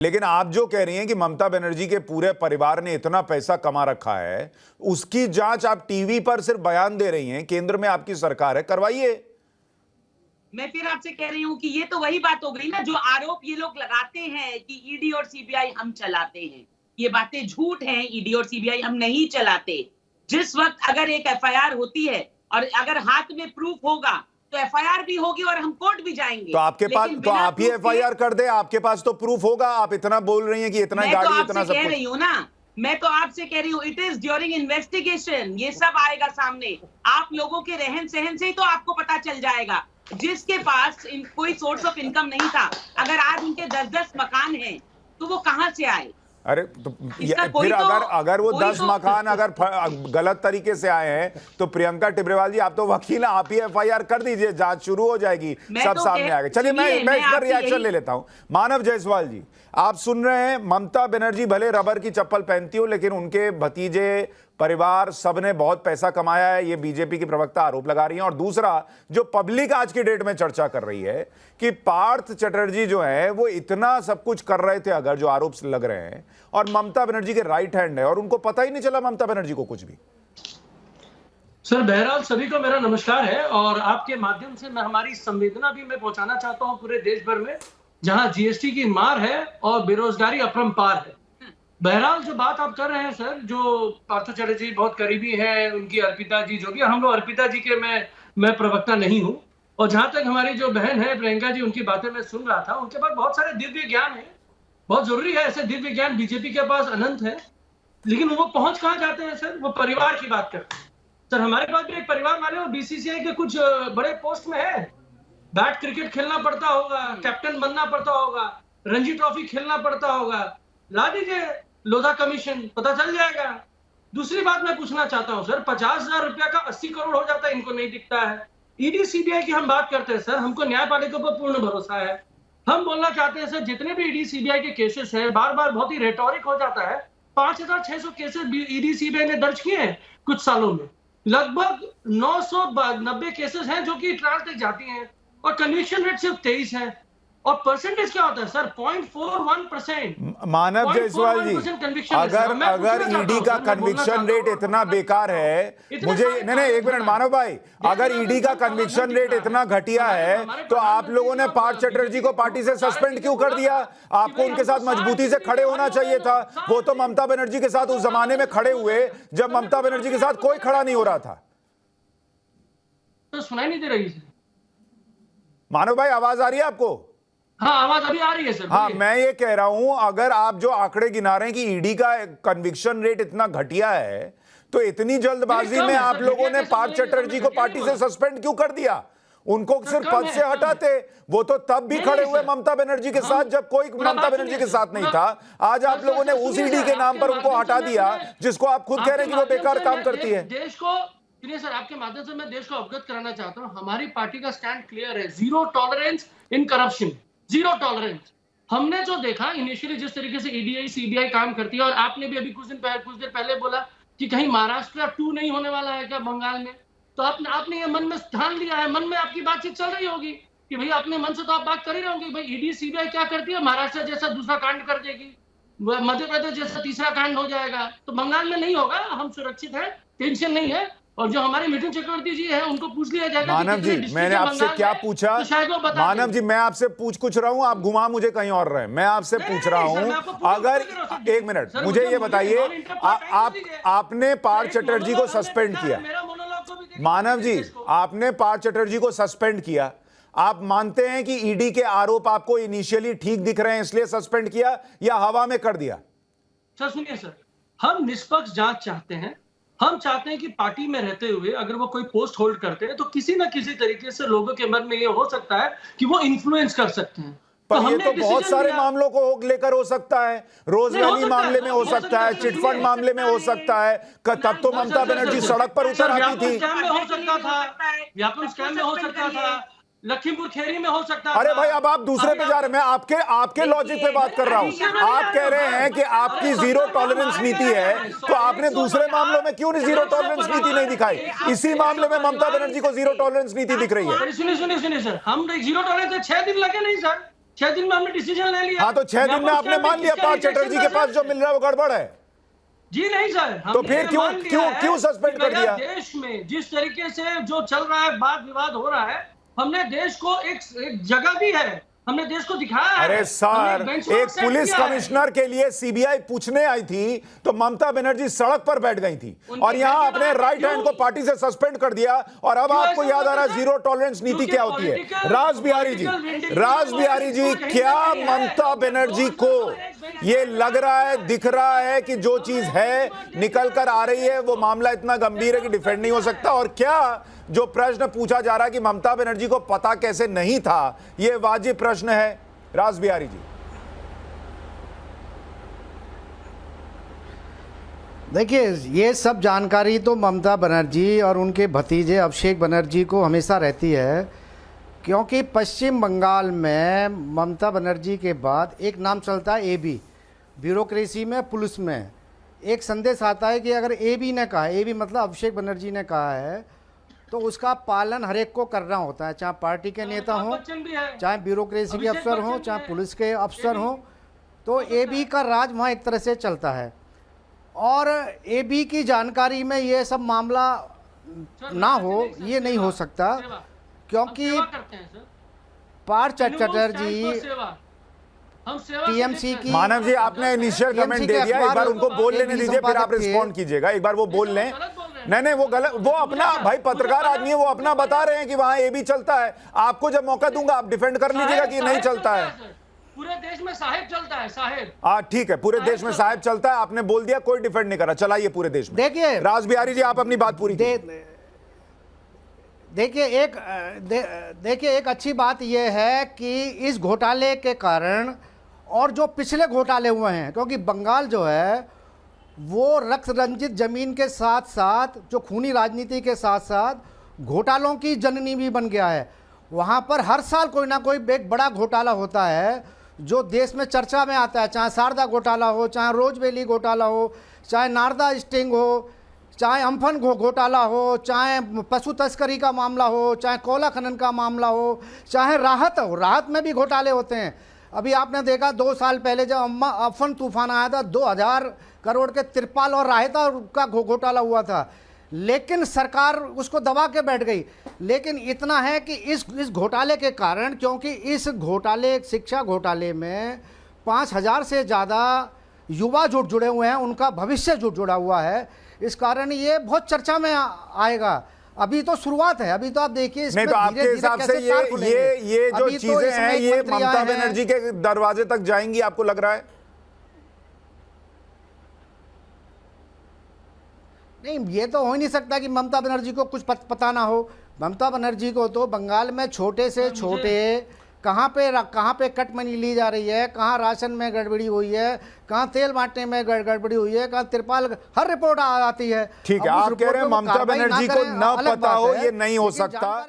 लेकिन आप जो कह रही हैं कि ममता बनर्जी के पूरे परिवार ने इतना पैसा कमा रखा है, उसकी जांच आप टीवी पर सिर्फ बयान दे रही हैं, केंद्र में आपकी सरकार है, करवाइए। मैं फिर आपसे कह रही हूँ कि ये तो वही बात हो गई ना, जो आरोप ये लोग लगाते हैं कि ईडी और सीबीआई हम चलाते हैं, ये बातें झूठ हैं। ईडी और सीबीआई हम नहीं चलाते। जिस वक्त अगर एक एफआईआर होती है और अगर हाथ में प्रूफ होगा तो एफआईआर भी होगी और हम कोर्ट भी जाएंगे। तो आपके पास, तो आप ही एफआईआर कर दे, आपके पास तो प्रूफ होगा। आप इतना बोल रही हैं कि इतना गाड़ी, इतना सब कह रही हूँ ना, मैं तो आपसे कह रही हूँ, इट इज ड्यूरिंग इन्वेस्टिगेशन, ये सब आएगा सामने। आप लोगों के रहन सहन से ही तो आपको पता चल जाएगा। जिसके पास कोई सोर्स ऑफ इनकम नहीं था, अगर आज उनके 10-10 मकान हैं तो वो कहां से आए? अरे तो फिर अगर वो 10 मकान अगर गलत तरीके से आए हैं तो प्रियंका टिब्रेवाल जी, आप तो वकील हैं, आप ही एफआईआर कर दीजिए, जांच शुरू हो जाएगी, सब तो सामने आएगा। चलिए मैं इस पर रिएक्शन ले लेता हूं। मानव जायसवाल जी, आप सुन रहे हैं, ममता बनर्जी भले रबर की चप्पल पहनती हो, लेकिन उनके भतीजे, परिवार, सबने बहुत पैसा कमाया है, ये बीजेपी की प्रवक्ता आरोप लगा रही हैं। और दूसरा, जो पब्लिक आज की डेट में चर्चा कर रही है कि पार्थ चटर्जी जो है वो इतना सब कुछ कर रहे थे, अगर जो आरोप लग रहे हैं, और ममता बनर्जी के राइट हैंड है और उनको पता ही नहीं चला ममता बनर्जी को कुछ भी। सर, बहरहाल सभी को मेरा नमस्कार है और आपके माध्यम से मैं हमारी संवेदना भी मैं पहुंचाना चाहता हूं पूरे देश भर में, जहां जीएसटी की मार है और बेरोजगारी अपरंपार है। बहरहाल जो बात आप कर रहे हैं सर, जो पार्थ चटर्जी बहुत करीबी है, उनकी अर्पिता जी जो भी, हम लोग अर्पिता जी के मैं प्रवक्ता नहीं हूं। और जहां तक हमारी जो बहन है प्रियंका जी, उनकी बातें मैं सुन रहा था, उनके पास बहुत सारे दिव्य ज्ञान है, बहुत जरूरी है, ऐसे दिव्य ज्ञान बीजेपी के पास अनंत है, लेकिन वो पहुंच कहां जाते हैं सर? वो परिवार की बात करते हैं। सर, हमारे पास भी एक परिवार वाले और बीसीसीआई के कुछ बड़े पोस्ट में है, बैट क्रिकेट खेलना पड़ता होगा, कैप्टन बनना पड़ता होगा, रणजी ट्रॉफी खेलना पड़ता होगा, ला दीजिए लोधा कमीशन, पता चल जाएगा। दूसरी बात मैं पूछना चाहता हूं सर, 50,000 रुपया का 80 करोड़ हो जाता है, इनको नहीं दिखता है। ईडी सीबीआई की हम बात करते हैं सर, हमको न्यायपालिका पर पूर्ण भरोसा है। हम बोलना चाहते हैं सर, जितने भी ईडी सीबीआई के केसेस है, बार बार बहुत ही रेटोरिक हो जाता है। 5,600 केसेस ईडी सीबीआई ने दर्ज किए हैं कुछ सालों में, लगभग 990 केसेस हैं जो कि ट्रायल तक जाती हैं, और कन्विक्शन रेट सिर्फ 23 है। और परसेंटेज क्या होता है सर? 0.41%। मानव जायसवाल जी, अगर ईडी का कन्विक्शन रेट इतना बेकार है, मुझे नहीं, एक मिनट मानव भाई, अगर ईडी का कन्विक्शन रेट इतना घटिया है तो आप लोगों ने पार्थ चटर्जी को पार्टी से सस्पेंड क्यों कर दिया? आपको उनके साथ मजबूती से खड़े होना चाहिए था। वो तो ममता बनर्जी के साथ उस जमाने में खड़े हुए जब ममता बनर्जी के साथ कोई खड़ा नहीं हो रहा था। तो सुनाई नहीं दे रही मानव भाई, आवाज आ रही है आपको? हाँ, आवाज अभी आ रही है सर। हाँ, मैं ये कह रहा हूं, अगर आप जो आंकड़े गिना रहे हैं कि ईडी का कन्विक्शन रेट इतना घटिया है, तो इतनी जल्दबाजी में आप लोगों ने पार्थ चटर्जी को पार्टी से सस्पेंड क्यों कर दिया? उनको सिर्फ पद से हटाते। वो तो तब भी खड़े हुए ममता बनर्जी के साथ जब कोई ममता बनर्जी के साथ नहीं था। आज आप लोगों ने उस ईडी के नाम पर उनको हटा दिया जिसको आप खुद कह रहे हैं कि वो बेकार काम करती है। देश को, सुनिए सर, आपके माध्यम से मैं देश को अवगत कराना चाहता हूँ, हमारी पार्टी का स्टैंड क्लियर है, zero tolerance in corruption, zero tolerance. हमने जो देखा इनिशियली जिस तरीके से ईडी सीबीआई काम करती है, और आपने भी अभी कुछ देर पहले बोला कि कहीं महाराष्ट्र 2 नहीं होने वाला है क्या बंगाल में? तो आपने ये मन में ठान लिया है, मन में आपकी बातचीत चल रही होगी कि भाई अपने मन से तो आप बात कर ही रहे होंगे, भाई ईडी सीबीआई क्या करती है, महाराष्ट्र जैसा दूसरा कांड कर देगी, मध्य प्रदेश जैसा तीसरा कांड हो जाएगा, तो बंगाल में नहीं होगा, हम सुरक्षित हैं, टेंशन नहीं है। और जो हमारे मिथुन चक्रवर्ती जी हैं, उनको पूछ लिया जाएगा। मानव जी, मैंने आपसे क्या पूछा? तो मानव जी, मैं आपसे पूछ कुछ रहा हूं, आप घुमा मुझे कहीं और रहे। मैं आपसे पूछ रहा हूं, अगर एक मिनट मुझे ये बताइए, आपने पार्थ चटर्जी को सस्पेंड किया, मानव जी, आपने पार्थ चटर्जी को सस्पेंड किया, आप मानते हैं कि ईडी के आरोप आपको इनिशियली ठीक दिख रहे हैं इसलिए सस्पेंड किया, या हवा में कर दिया? सर सुनिए सर, हम निष्पक्ष जांच चाहते हैं। हम चाहते हैं कि पार्टी में रहते हुए अगर वो कोई पोस्ट होल्ड करते हैं तो किसी ना किसी तरीके से लोगों के मन में ये हो सकता है कि वो इन्फ्लुएंस कर सकते हैं। पर ये तो बहुत सारे मामलों को लेकर हो सकता है, रोज वैली मामले में हो सकता है, चिटफंड मामले में हो सकता है। तब तो ममता बनर्जी सड़क पर उतर आती थी। हो सकता था, व्यापम स्कैम में हो सकता था, लखीमपुर खेरी में हो सकता है। अरे भाई, अब आप दूसरे पे जा रहे हैं, मैं आपके लॉजिक पे बात कर रहा हूं। आप कह रहे हैं कि आपकी जीरो टॉलरेंस नीति है, तो आपने दूसरे मामलों में क्यों जीरो टॉलरेंस नीति नहीं दिखाई? इसी मामले में ममता बनर्जी को जीरो टॉलरेंस नीति दिख रही है। सुनिए सर, हम जीरो टॉलरेंस 6 दिन लगे नहीं सर, 6 दिन में हमने डिसीजन ले लिया। हाँ, तो 6 दिन में आपने मान लिया पार्थ चटर्जी के पास जो मिल रहा है वो गड़बड़ है। जी नहीं सर, तो फिर क्यों सस्पेंड कर दिया? देश में जिस तरीके से जो चल रहा है, वाद विवाद हो रहा है, हमने देश को एक जगह दी है, हमने देश को दिखाया है। अरे सर, एक पुलिस कमिश्नर के लिए सीबीआई पूछने आई थी तो ममता बनर्जी सड़क पर बैठ गई थी और यहां अपने राइट हैंड को पार्टी से सस्पेंड कर दिया। और अब आपको याद आ रहा है जीरो टॉलरेंस नीति क्या होती है। राज बिहारी जी, क्या ममता बनर्जी को ये लग रहा है, दिख रहा है कि जो चीज है निकल कर आ रही है वो मामला इतना गंभीर है कि डिफेंड नहीं हो सकता? और क्या जो प्रश्न पूछा जा रहा है कि ममता बनर्जी को पता कैसे नहीं था, यह वाजिब प्रश्न है? राज बिहारी जी, देखिए, ये सब जानकारी तो ममता बनर्जी और उनके भतीजे अभिषेक बनर्जी को हमेशा रहती है, क्योंकि पश्चिम बंगाल में ममता बनर्जी के बाद एक नाम चलता है एबी, ब्यूरोक्रेसी में, पुलिस में। एक संदेश आता है कि अगर एबी ने कहा, एबी मतलब अभिषेक बनर्जी ने कहा है, तो उसका पालन हर एक को करना होता है, चाहे पार्टी के नेता हों, चाहे ब्यूरोक्रेसी के अफसर हों, चाहे पुलिस के अफसर हों। तो एबी का राज वहाँ एक तरह से चलता है। और एबी की जानकारी में ये सब मामला ना हो, ये नहीं हो सकता, क्योंकि पार्थ चटर्जी टीएमसी की। मानव जी, आपने इनिशियल कमेंट दे दिया, एक बार उनको बोल लेने दीजिए, फिर आप रिस्पॉन्ड कीजिएगा। एक बार वो बोल लें। नहीं, वो गलत, वो अपना भाई पत्रकार आदमी है, वो अपना बता रहे हैं कि वहां एबी चलता है। आपको जब मौका दूंगा आप डिफेंड कर लीजिएगा कि नहीं चलता है। पूरे देश में साहेब चलता है, साहेब। हाँ ठीक है, पूरे देश में साहेब चलता है, आपने बोल दिया, कोई डिफेंड नहीं करा, चलाइए पूरे देश में। देखिए राज बिहारी जी, आप अपनी बात पूरी देखिए एक अच्छी बात यह है कि इस घोटाले के कारण, और जो पिछले घोटाले हुए हैं, क्योंकि बंगाल जो है वो रक्त रंजित जमीन के साथ साथ, जो खूनी राजनीति के साथ साथ घोटालों की जननी भी बन गया है। वहाँ पर हर साल कोई ना कोई एक बड़ा घोटाला होता है जो देश में चर्चा में आता है, चाहे शारदा घोटाला हो, चाहे रोजवेली घोटाला हो, चाहे नारदा स्टिंग हो, चाहे अम्फन घोटाला हो, चाहे पशु तस्करी का मामला हो, चाहे कोयला खनन का मामला हो, चाहे राहत हो, राहत में भी घोटाले होते हैं। अभी आपने देखा 2 साल पहले जब अम्फन तूफान आया था, 2000 करोड़ के तिरपाल और रायता का घोटाला हुआ था, लेकिन सरकार उसको दबा के बैठ गई। लेकिन इतना है कि इस घोटाले के कारण, क्योंकि इस घोटाले, शिक्षा घोटाले में 5000 से ज़्यादा युवा जुड़े हुए हैं, उनका भविष्य जुड़ा हुआ है, इस कारण ये बहुत चर्चा में आएगा। अभी तो शुरुआत है, अभी तो आप देखिए नहीं, तो आपके हिसाब से ये जो चीजें हैं ये ममता बनर्जी के दरवाजे तक जाएंगी, आपको लग रहा है? नहीं, ये तो हो ही नहीं सकता कि ममता बनर्जी को कुछ पता ना हो। ममता बनर्जी को तो बंगाल में छोटे से छोटे कहाँ पे कट मनी ली जा रही है, कहाँ राशन में गड़बड़ी हुई है, कहाँ तेल बांटने में गड़बड़ी हुई है, कहाँ तिरपाल, हर रिपोर्ट आती है। ठीक है, आप कह रहे हैं ममता बनर्जी को न पता हो, ये नहीं हो सकता।